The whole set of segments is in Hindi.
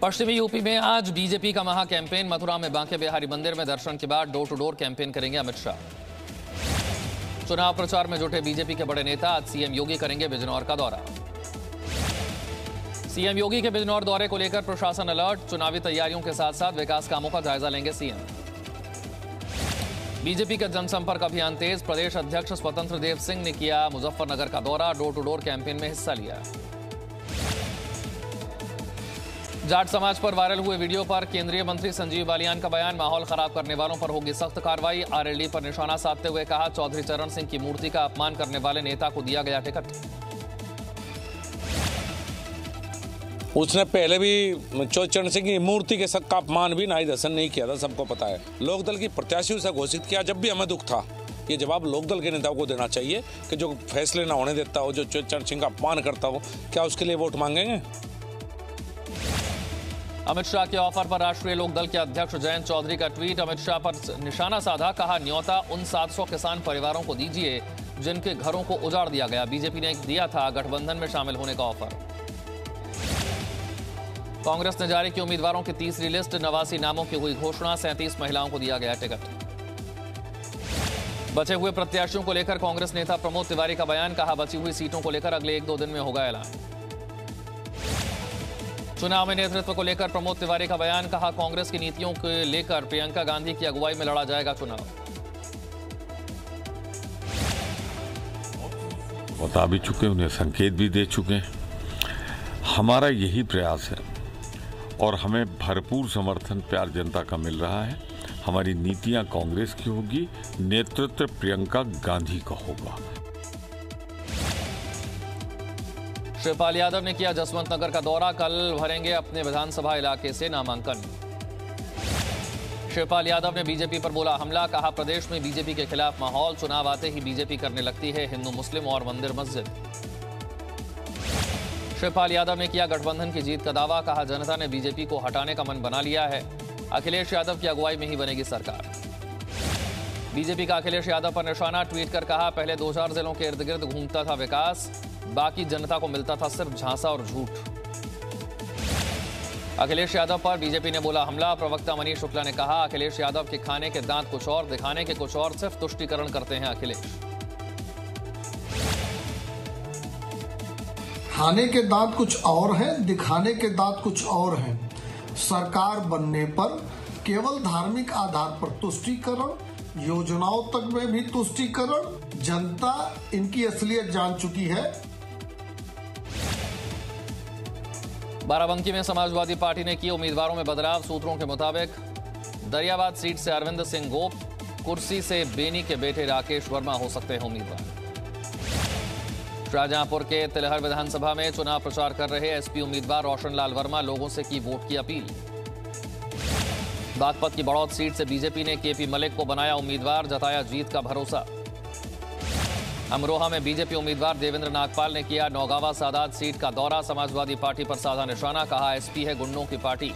पश्चिमी यूपी में आज बीजेपी का महा कैंपेन। मथुरा में बांके बिहारी मंदिर में दर्शन के बाद डोर टू डोर कैंपेन करेंगे अमित शाह। चुनाव प्रचार में जुटे बीजेपी के बड़े नेता आज सीएम योगी करेंगे बिजनौर का दौरा। सीएम योगी के बिजनौर दौरे को लेकर प्रशासन अलर्ट। चुनावी तैयारियों के साथ साथ विकास कामों का जायजा लेंगे सीएम। बीजेपी का जनसंपर्क अभियान तेज। प्रदेश अध्यक्ष स्वतंत्र देव सिंह ने किया मुजफ्फरनगर का दौरा। डोर टू डोर कैंपेन में हिस्सा लिया। जाट समाज पर वायरल हुए वीडियो पर केंद्रीय मंत्री संजीव बालियान का बयान। माहौल खराब करने वालों पर होगी सख्त कार्रवाई। आरएलडी पर निशाना साधते हुए कहा, चौधरी चरण सिंह की मूर्ति का अपमान करने वाले नेता को दिया गया टिकट। उसने पहले भी चौधरी चरण सिंह की मूर्ति के शक का अपमान भी नाहिद हसन नहीं किया था, सबको पता है। लोकदल की प्रत्याशी से घोषित किया जब भी हमें दुख था। ये जवाब लोकदल के नेताओं को देना चाहिए कि जो फैसले ना होने देता हो, जो चौधरी चरण सिंह का अपमान करता हो, क्या उसके लिए वोट मांगेंगे? अमित शाह के ऑफर पर राष्ट्रीय लोकदल के अध्यक्ष जयंत चौधरी का ट्वीट। अमित शाह पर निशाना साधा, कहा न्योता उन 700 किसान परिवारों को दीजिए जिनके घरों को उजाड़ दिया गया। बीजेपी ने दिया था गठबंधन में शामिल होने का ऑफर। कांग्रेस ने जारी की उम्मीदवारों की तीसरी लिस्ट। 89 नामों की हुई घोषणा। 37 महिलाओं को दिया गया टिकट। बचे हुए प्रत्याशियों को लेकर कांग्रेस नेता प्रमोद तिवारी का बयान। कहा, बची हुई सीटों को लेकर अगले 1-2 दिन में होगा ऐलान। चुनाव में नेतृत्व को लेकर प्रमोद तिवारी का बयान। कहा, कांग्रेस की नीतियों को लेकर प्रियंका गांधी की अगुवाई में लड़ा जाएगा चुनाव। बता भी चुके, उन्हें संकेत भी दे चुके। हमारा यही प्रयास है और हमें भरपूर समर्थन प्यार जनता का मिल रहा है। हमारी नीतियां कांग्रेस की होगी, नेतृत्व प्रियंका गांधी का होगा। शिवपाल यादव ने किया जसवंत नगर का दौरा। कल भरेंगे अपने विधानसभा इलाके से नामांकन। शिवपाल यादव ने बीजेपी पर बोला हमला। कहा, प्रदेश में बीजेपी के खिलाफ माहौल। चुनाव आते ही बीजेपी करने लगती है हिंदू मुस्लिम और मंदिर मस्जिद। शिवपाल यादव ने किया गठबंधन की जीत का दावा। कहा, जनता ने बीजेपी को हटाने का मन बना लिया है। अखिलेश यादव की अगुवाई में ही बनेगी सरकार। बीजेपी का अखिलेश यादव पर निशाना। ट्वीट कर कहा, पहले 2-4 जिलों के इर्द गिर्द घूमता था विकास, बाकी जनता को मिलता था सिर्फ झांसा और झूठ। अखिलेश यादव पर बीजेपी ने बोला हमला। प्रवक्ता मनीष शुक्ला ने कहा, अखिलेश यादव के खाने के दांत कुछ और, दिखाने के कुछ और, सिर्फ तुष्टीकरण करते हैं अखिलेश। खाने के दांत कुछ और हैं, दिखाने के दांत कुछ और हैं। सरकार बनने पर केवल धार्मिक आधार पर तुष्टीकरण, योजनाओं तक में भी तुष्टीकरण। जनता इनकी असलियत जान चुकी है। बाराबंकी में समाजवादी पार्टी ने किए उम्मीदवारों में बदलाव। सूत्रों के मुताबिक दरियाबाद सीट से अरविंद सिंह गोप, कुर्सी से बेनी के बेटे राकेश वर्मा हो सकते हैं उम्मीदवार। शाहजहांपुर के तिलहर विधानसभा में चुनाव प्रचार कर रहे एसपी उम्मीदवार रोशन लाल वर्मा लोगों से की वोट की अपील। बागपत की बड़ौद सीट से बीजेपी ने केपी मलिक को बनाया उम्मीदवार, जताया जीत का भरोसा। अमरोहा में बीजेपी उम्मीदवार देवेंद्र नागपाल ने किया नौगावा सादात सीट का दौरा। समाजवादी पार्टी पर साधा निशाना। कहा, एसपी है गुंडों की पार्टी।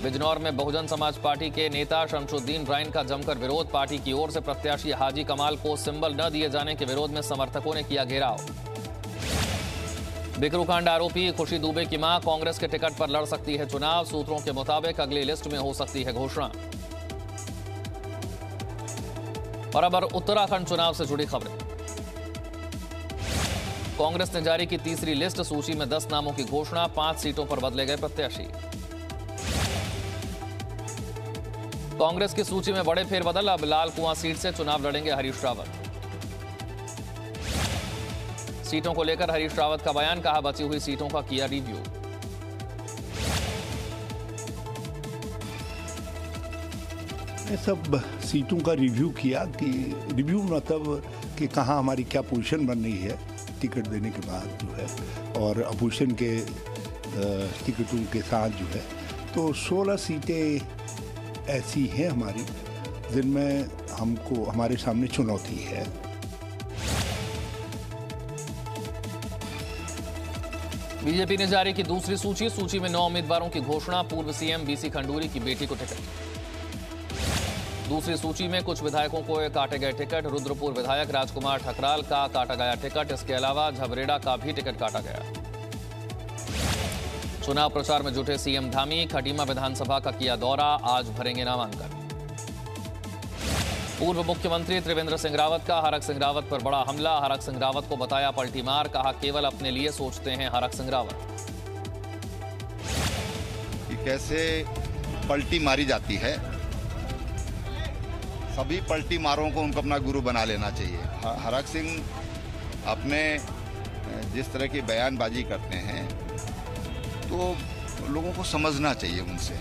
बिजनौर में बहुजन समाज पार्टी के नेता शमशुद्दीन राइन का जमकर विरोध। पार्टी की ओर से प्रत्याशी हाजी कमाल को सिंबल न दिए जाने के विरोध में समर्थकों ने किया घेराव। बिकरूकांड आरोपी खुशी दुबे की मां कांग्रेस के टिकट पर लड़ सकती है चुनाव। सूत्रों के मुताबिक अगली लिस्ट में हो सकती है घोषणा। और अब उत्तराखंड चुनाव से जुड़ी खबरें। कांग्रेस ने जारी की तीसरी लिस्ट। सूची में 10 नामों की घोषणा। 5 सीटों पर बदले गए प्रत्याशी। कांग्रेस की सूची में बड़े फेरबदल। अब लाल कुआं सीट से चुनाव लड़ेंगे हरीश रावत। सीटों को लेकर हरीश रावत का बयान। कहा, बची हुई सीटों का किया रिव्यू। सब सीटों का रिव्यू किया कि रिव्यू मतलब कि कहाँ हमारी क्या पोजीशन बन रही है टिकट देने के बाद जो है, और अपोजिशन के टिकटों के साथ जो है। तो 16 सीटें ऐसी हैं हमारी जिनमें हमको हमारे सामने चुनौती है। बीजेपी ने जारी की दूसरी सूची। सूची में 9 उम्मीदवारों की घोषणा। पूर्व सीएम बीसी खंडूरी की बेटी को टिकट। दूसरी सूची में कुछ विधायकों को काटे गए टिकट। रुद्रपुर विधायक राजकुमार ठकराल का काटा गया टिकट। इसके अलावा झबरेड़ा का भी टिकट काटा गया। चुनाव प्रचार में जुटे सीएम धामी, खटीमा विधानसभा का किया दौरा, आज भरेंगे नामांकन। पूर्व मुख्यमंत्री त्रिवेंद्र सिंह रावत का हरक सिंह रावत पर बड़ा हमला, हरक सिंह रावत को बताया पलटी मार, कहा केवल अपने लिए सोचते हैं हरक सिंह रावत। कि कैसे पलटी मारी जाती है, सभी पलटी मारों को उनको अपना गुरु बना लेना चाहिए। हरक सिंह अपने जिस तरह की बयानबाजी करते हैं तो लोगों को समझना चाहिए उनसे।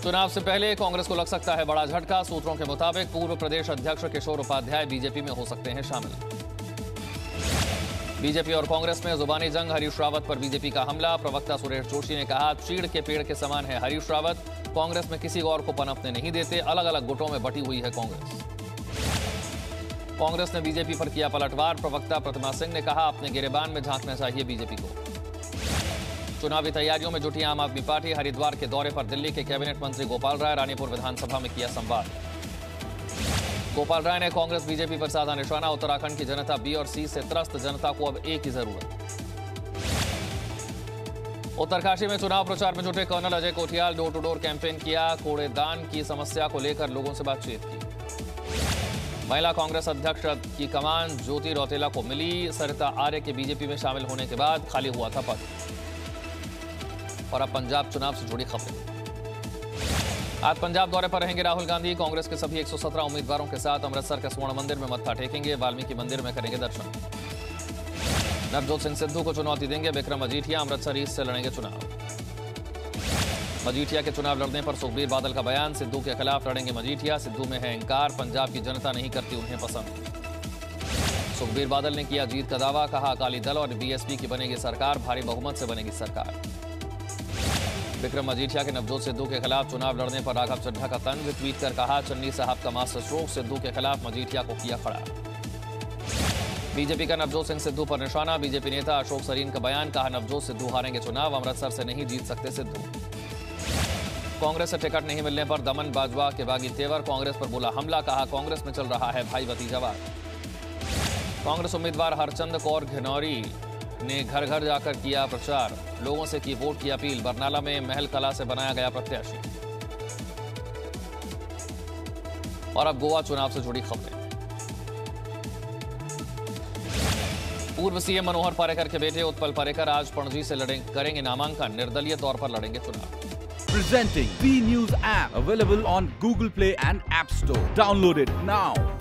चुनाव से पहले कांग्रेस को लग सकता है बड़ा झटका, सूत्रों के मुताबिक पूर्व प्रदेश अध्यक्ष किशोर उपाध्याय बीजेपी में हो सकते हैं शामिल। बीजेपी और कांग्रेस में जुबानी जंग, हरीश रावत पर बीजेपी का हमला, प्रवक्ता सुरेश जोशी ने कहा चीड़ के पेड़ के समान है हरीश रावत, कांग्रेस में किसी और को पनपने नहीं देते, अलग अलग गुटों में बटी हुई है कांग्रेस। कांग्रेस ने बीजेपी पर किया पलटवार, प्रवक्ता प्रतिमा सिंह ने कहा अपने गिरेबान में झांकना चाहिए बीजेपी को। चुनावी तैयारियों में जुटी आम आदमी पार्टी, हरिद्वार के दौरे पर दिल्ली के कैबिनेट मंत्री गोपाल राय रानीपुर विधानसभा में किया संवाद। गोपाल राय ने कांग्रेस बीजेपी पर साधा निशाना, उत्तराखंड की जनता बी और सी से त्रस्त, जनता को अब एक ही जरूरत। उत्तरकाशी में चुनाव प्रचार में जुटे colonel Ajay Kothiyal door to door campaign किया, कूड़ेदान की समस्या को लेकर लोगों से बातचीत की। महिला कांग्रेस अध्यक्ष की कमान ज्योति रौतेला को मिली, सरिता आर्य के बीजेपी में शामिल होने के बाद खाली हुआ था पद। और अब पंजाब चुनाव से जुड़ी खबरें। आज पंजाब दौरे पर रहेंगे राहुल गांधी, कांग्रेस के सभी 117 उम्मीदवारों के साथ अमृतसर के स्वर्ण मंदिर में मत्था टेकेंगे, वाल्मीकि मंदिर में करेंगे दर्शन। नवजोत सिंह सिद्धू को चुनौती देंगे विक्रम मजीठिया, अमृतसर ईस्ट से लड़ेंगे चुनाव। मजीठिया के चुनाव लड़ने पर सुखबीर बादल का बयान, सिद्धू के खिलाफ लड़ेंगे मजीठिया, सिद्धू में है इंकार, पंजाब की जनता नहीं करती उन्हें पसंद। सुखबीर बादल ने किया जीत का दावा, कहा अकाली दल और बीएसपी की बनेगी सरकार, भारी बहुमत से बनेगी सरकार। विक्रम मजीठिया के नवजोत सिद्धू के खिलाफ चुनाव लड़ने पर राघव चड्ढा का तंज, ट्वीट कर कहा चन्नी साहब का मास्टर स्ट्रोक, सिद्धू के खिलाफ मजीठिया को किया खड़ा। बीजेपी का नवजोत सिंह सिद्धू पर निशाना, बीजेपी नेता अशोक सरीन का बयान, कहा नवजोत सिद्धू हारेंगे चुनाव, अमृतसर से नहीं जीत सकते सिद्धू। कांग्रेस से टिकट नहीं मिलने पर दमन बाजवा के बागी तेवर, कांग्रेस पर बोला हमला, कहा कांग्रेस में चल रहा है भाई भतीजावाद। कांग्रेस उम्मीदवार हरचंद कौर घिनौरी ने घर घर जाकर किया प्रचार, लोगों से की वोट की अपील, बरनाला में महल कला से बनाया गया प्रत्याशी। और अब गोवा चुनाव से जुड़ी खबरें। पूर्व सीएम मनोहर पर्रिकर के बेटे उत्पल पर्रिकर आज पणजी से करेंगे नामांकन, निर्दलीय तौर पर लड़ेंगे चुनाव। Presenting B News app, available on Google Play and App Store. Download it now.